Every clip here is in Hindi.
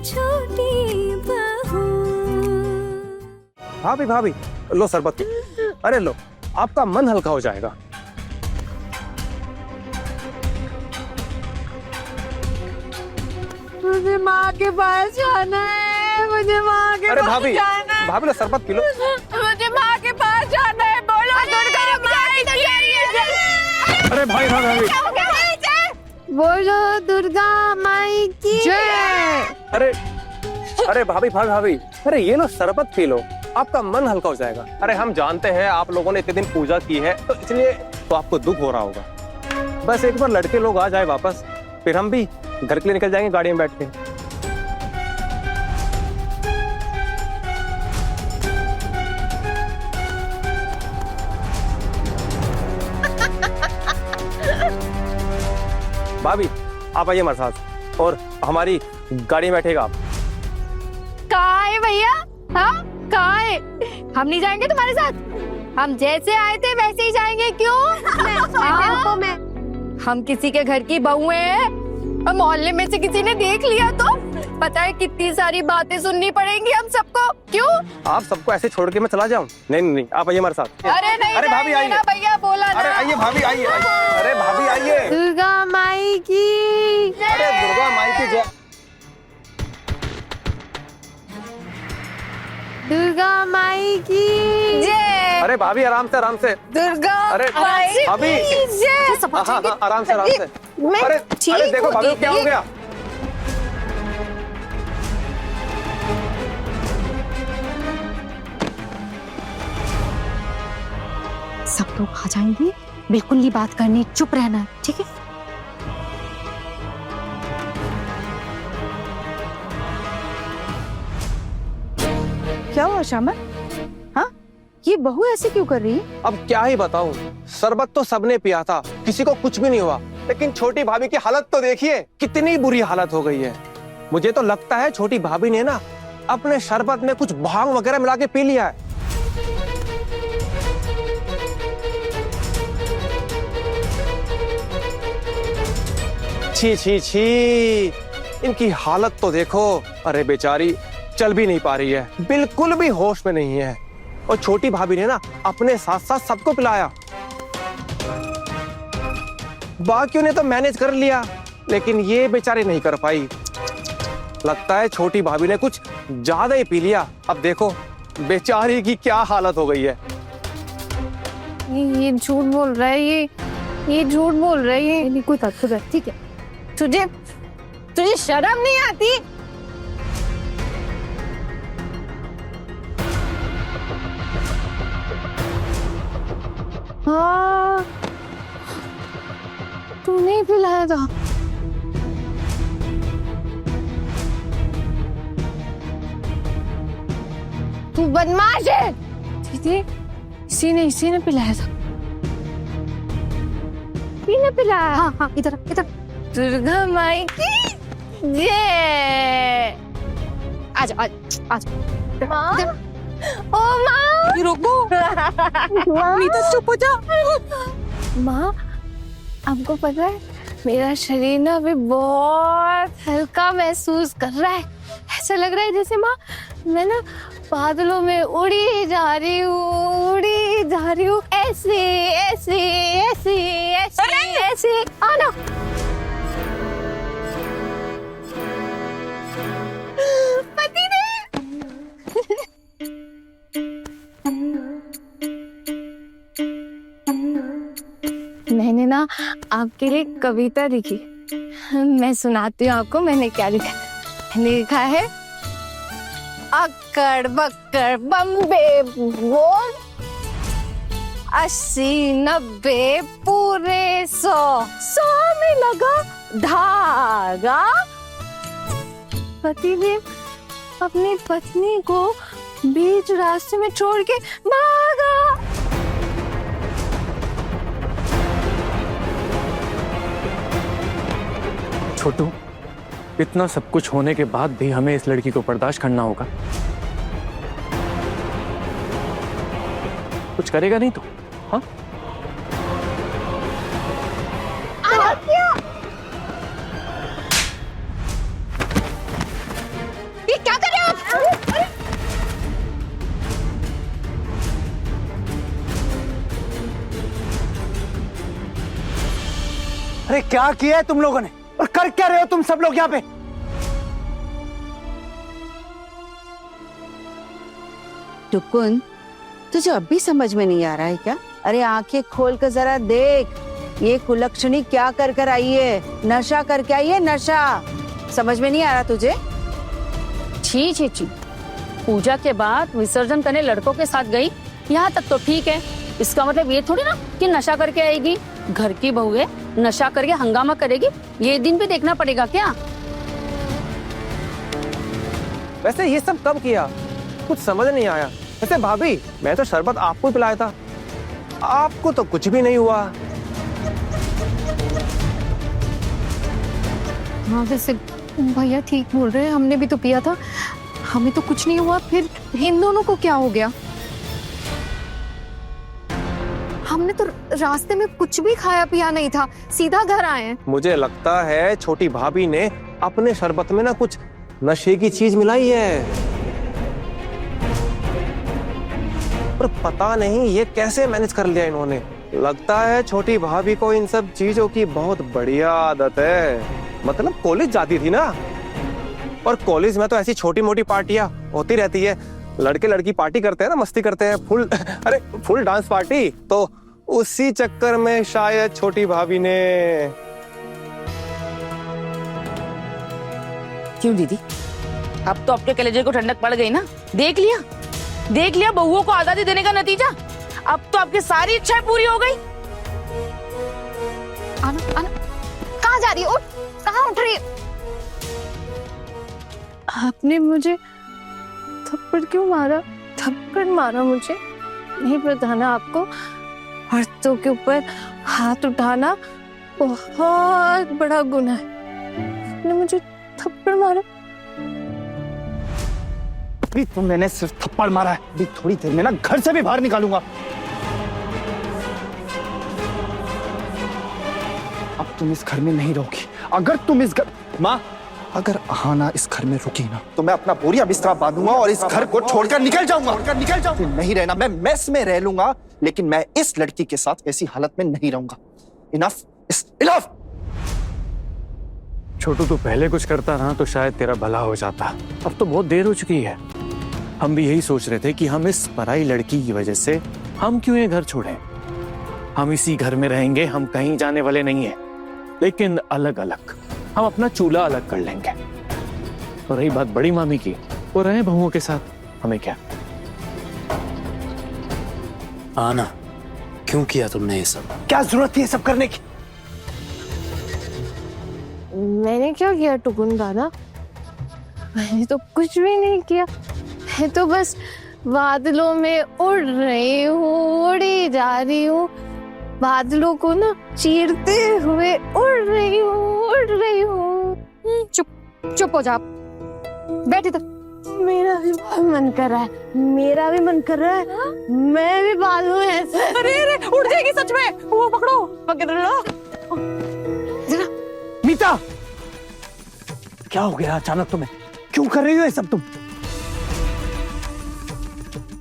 छोटी बहू। भाभी भाभी लो शरबत, अरे लो, आपका मन हल्का हो जाएगा। मुझे माँ के पास जाना है, मुझे माँ के अरे पास भाभी जाना है। भाभी लो शरबत पी लो। मुझे माँ के पास जाना है, बोलो दुर्गा माई की। अरे भाई भाभी बोलो दुर्गा माई की जय। अरे अरे भाभी भाभी भाभी अरे ये लो शरबत पी लो, आपका मन हल्का हो जाएगा। अरे हम जानते हैं आप लोगों ने इतने दिन पूजा की है तो इसलिए तो आपको दुख हो रहा होगा। बस एक बार लड़के लोग आ जाए वापस, फिर हम भी घर के लिए निकल जाएंगे गाड़ी में बैठ के। भाभी आप आइए हमारे साथ और हमारी गाड़ी में बैठेगा आप। कहाँ है भैया? हाँ कहाँ है? हम नहीं जाएंगे तुम्हारे साथ, हम जैसे आए थे वैसे ही जाएंगे। क्यों? हम किसी के घर की बहुएं हैं और मोहल्ले में से किसी ने देख लिया तो पता है कितनी सारी बातें सुननी पड़ेंगी हम सबको। क्यों? आप सबको ऐसे छोड़ के मैं चला जाऊं? नहीं नहीं नहीं, आप आइए हमारे साथ। अरे नहीं, अरे भाभी आइए। भैया बोला ना। अरे आइए भाभी आइए। अरे भाभी आइए। दुर्गा माई की जय। अरे दुर्गा माई की जय। दुर्गा माई की जय। अरे भाभी आराम से आराम से। दुर्गा अरे माई भाभी की जय। हाँ हाँ आराम से आराम से। मैं अरे ठीक अरे देखो हूँ भाभी को क्या हो दीदी। गया? सब लोग आ जाएंगे, बिल्कुल ये बात करनी, चुप रहना है, ठीक है? क्या हुआ शामल? हाँ, ये बहू ऐसे क्यों कर रही है? अब क्या ही बताऊं, शरबत तो सबने पिया था, किसी को कुछ भी नहीं हुआ, लेकिन छोटी भाभी की हालत तो देखिए, कितनी बुरी हालत हो गई है। मुझे तो लगता है छोटी भाभी ने ना अपने शरबत में कुछ भांग वगैरह मिला के पी लिया है। छी छी छी, इनकी हालत तो देखो। अरे बेचारी चल भी नहीं पा रही है, बिल्कुल भी होश में नहीं है। और छोटी भाभी ने ना अपने साथ साथ सबको पिलाया। बाकियों ने तो मैनेज कर लिया, लेकिन ये बेचारी नहीं कर पाई। लगता है छोटी भाभी ने कुछ ज्यादा ही पी लिया। अब देखो बेचारी की क्या हालत हो गई है। ये झूठ बोल रहा है, ये झूठ बोल रहा है। ये नहीं कोई बात है, ठीक है। तुझे शर्म नहीं आती? हाँ, तू नहीं पिलाया था। तू बदमाश है। दीदी इसी ने पिलाया था। इसी ने पिलाया? हाँ हाँ, इधर इधर। दुर्गा माई की जय। आजा आजा आजा। माँ, ओ माँ, रुको, नहीं तो चुप हो जा। माँ आपको पता है मेरा शरीर ना अभी बहुत हल्का महसूस कर रहा है। ऐसा लग रहा है जैसे माँ मैं ना बादलों में उड़ी जा रही हूँ, ऐसे ऐसे ऐसे ऐसे ऐसे। आना पति ने मैंने ना आपके लिए कविता लिखी, मैं सुनाती हूँ आपको। मैंने क्या लिखा? मैंने लिखा है, अक्कड़ बक्कड़ बम्बे बोल, 80 90 पूरे 100 में लगा धागा। पतिदेव अपनी पत्नी को बीच रास्ते में छोड़ के भागा। छोटू, इतना सब कुछ होने के बाद भी हमें इस लड़की को बर्दाश्त करना होगा। कुछ करेगा नहीं तो? हाँ, ये क्या कर रहे हो आप? अरे क्या किया है तुम लोगों ने और कर क्या रहे हो तुम सब लोग यहाँ पे? टुकुन, तुझे अब भी समझ में नहीं आ रहा है क्या? अरे आंखें खोल कर जरा देख, ये कुलक्षणी क्या कर कर आई है, नशा करके आई है, नशा। समझ में नहीं आ रहा तुझे? छी छी छी, पूजा के बाद विसर्जन करने लड़कों के साथ गई, यहाँ तक तो ठीक है। इसका मतलब ये थोड़ी ना कि नशा करके आएगी। घर की बहू है, नशा करके हंगामा करेगी, ये दिन भी देखना पड़ेगा क्या? वैसे ये सब कब किया, कुछ समझ नहीं आया। वैसे भाभी, मैं तो शरबत आपको पिलाया था, आपको तो कुछ भी नहीं हुआ। हाँ वैसे भैया ठीक बोल रहे हैं, हमने भी तो पिया था, हमें तो कुछ नहीं हुआ। फिर इन दोनों को क्या हो गया? हमने तो रास्ते में कुछ भी खाया पिया नहीं था, सीधा घर आए हैं। मुझे लगता है छोटी भाभी ने अपने शरबत में ना कुछ नशे की चीज मिलाई है, पर पता नहीं ये कैसे मैनेज कर लिया इन्होंने। लगता है छोटी भाभी को इन सब चीजों की बहुत बढ़िया आदत है। मतलब कॉलेज जाती थी ना, और कॉलेज में तो ऐसी छोटी मोटी पार्टियां होती रहती है, लड़के लड़की पार्टी करते हैं ना, मस्ती करते हैं, फुल डांस पार्टी। तो उसी चक्कर में शायद छोटी भाभी ने। क्यों दीदी, अब तो आपके कलेजे को ठंडक पड़ गई ना? देख लिया बहुओं को आजादी देने का नतीजा। अब तो आपकी सारी इच्छाएं पूरी हो गई। आना आना, कहाँ जा रही हो? कहाँ उठ रही है? आपने मुझे थप्पड़ क्यों मारा? थप्पड़ मारा मुझे? नहीं पता ना आपको? औरतों के ऊपर हाथ उठाना बहुत बड़ा गुनाह है। आपने मुझे थप्पड़ मारा। अभी तो मैंने सिर्फ थप्पड़ मारा है, अभी थोड़ी देर में ना घर से भी बाहर निकालूंगा। अब तुम इस घर में नहीं रहोगी। अगर तुम इस घर, माँ, अगर आहाना इस घर में रुकी ना तो मैं अपना बोरिया बिस्तरा बांधूंगा और इस घर को छोड़कर निकल जाऊंगा। फिर नहीं रहना, मैं मेस में रह लूंगा, लेकिन मैं इस लड़की के साथ ऐसी हालत में नहीं रहूंगा। Enough is enough. छोटू तू पहले कुछ करता ना तो शायद तेरा भला हो जाता। अब तो बहुत देर हो चुकी है। हम भी यही सोच रहे थे कि हम इस पराई लड़की की वजह से हम क्यों ये घर छोड़ें। हम इसी घर में रहेंगे, हम कहीं जाने वाले नहीं हैं, लेकिन अलग अलग। हम अपना चूल्हा अलग कर लेंगे। और रही बात बड़ी मामी की, वो रहे बहुओं के साथ, हमें क्या। आना, क्यों किया तुमने ये सब? क्या जरूरत थी ये सब करने की? मैंने क्या किया टुकुन दादा? मैंने तो कुछ भी नहीं किया। मैं तो बस बादलों में उड़ रही हूँ, उड़ी जा रही हूँ, बादलों को ना चीरते हुए उड़ रही हूँ। चुप हो जा, बैठ इधर। मेरा भी बहुत मन कर रहा है, मेरा भी मन कर रहा है, मैं भी बादलों में ऐसे। अरे उड़ जाएगी सच में। वो पकड़ लो। जरा मीता, क्या हो गया अचानक तुम्हें? क्यों कर रही हो ये सब तुम?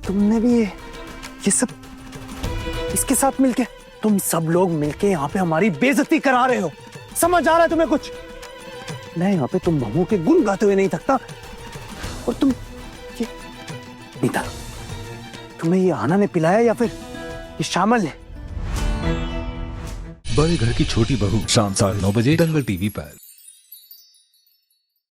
तुमने भी ये सब इसके साथ मिलके, तुम सब लोग मिलके यहाँ पे हमारी बेइज्जती करा रहे हो। समझ आ रहा है तुम्हें कुछ? मैं यहाँ पे तुम बहुओं के गुण गाते हुए नहीं थकता, और तुम ये मीता, तुम्हें ये आना ने पिलाया या फिर ये शामल ने? बड़े घर की छोटी बहू, शाम 9:30 दंगल टीवी पर।